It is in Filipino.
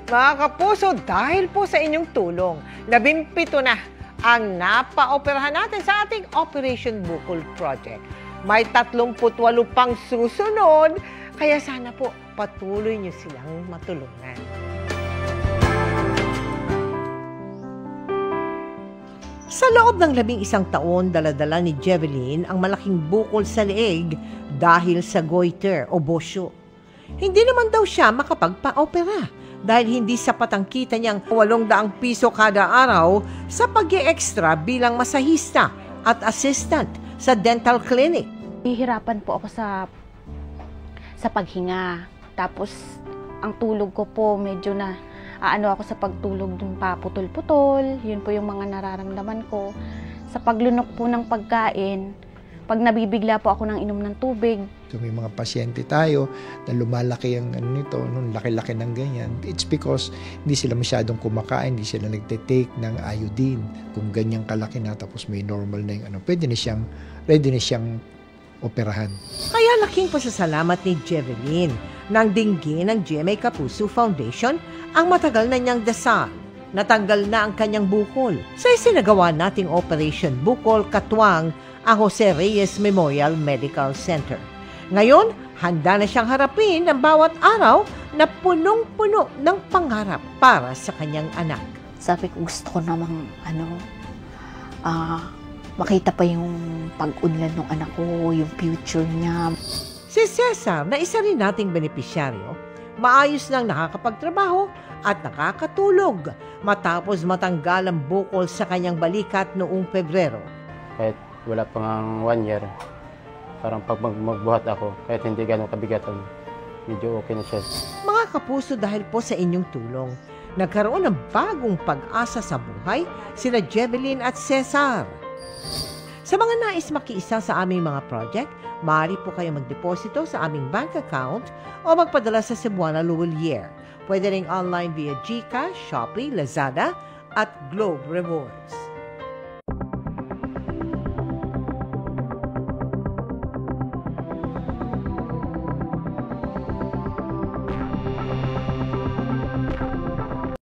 Mga kapuso, dahil po sa inyong tulong, 17 na ang napaoperahan natin sa ating Operation Bukol Project. May 38 pang susunod, kaya sana po patuloy niyo silang matulungan. Sa loob ng 11 taon, dala-dala ni Jeveline ang malaking bukol sa leeg dahil sa goiter o bosyo. Hindi naman daw siya makapagpa-opera dahil hindi sapat ang kita niyang 800 piso kada araw sa pag-i-extra bilang masahista at assistant sa dental clinic. Hihirapan po ako sa paghinga. Tapos, ang tulog ko po medyo na ako sa pagtulog dun pa putol-putol. Yun po yung mga nararamdaman ko. Sa paglunok po ng pagkain, pag nabibigla po ako ng inom ng tubig. So may mga pasyente tayo na lumalaki ang nito, nung laki-laki ng ganyan. It's because hindi sila masyadong kumakain, hindi sila nagte-take ng iodine. Kung ganyang kalaki na tapos may normal na yung ready na siyang operahan. Kaya laking pasasalamat ni Jeveline nang dinggin ng GMA Kapuso Foundation ang matagal na niyang dasal. Natanggal na ang kanyang bukol. Sa isinagawa nating Operation Bukol Katuwang ang Jose Reyes Memorial Medical Center. Ngayon, handa na siyang harapin ang bawat araw na punong-puno ng pangarap para sa kanyang anak. Sabi ko, gusto ko namang makita pa yung pag-unlad ng anak ko, yung future niya. Si Cesar, na isa rin nating benepisyaryo, maayos nang nakakapagtrabaho at nakakatulog matapos matanggal ang bukol sa kanyang balikat noong Pebrero. Kahit wala pang 1 year, parang pag magbuhat ako, kahit hindi ganun kabigatan, medyo okay na siya. Mga kapuso, dahil po sa inyong tulong, nagkaroon ng bagong pag-asa sa buhay sina Jeveline at Cesar. Sa mga nais makiisa sa aming mga project, maaari po kayo magdeposito sa aming bank account o magpadala sa Cebuana Luwalier. Pwede ring online via GCash, Shopee, Lazada at Globe Rewards.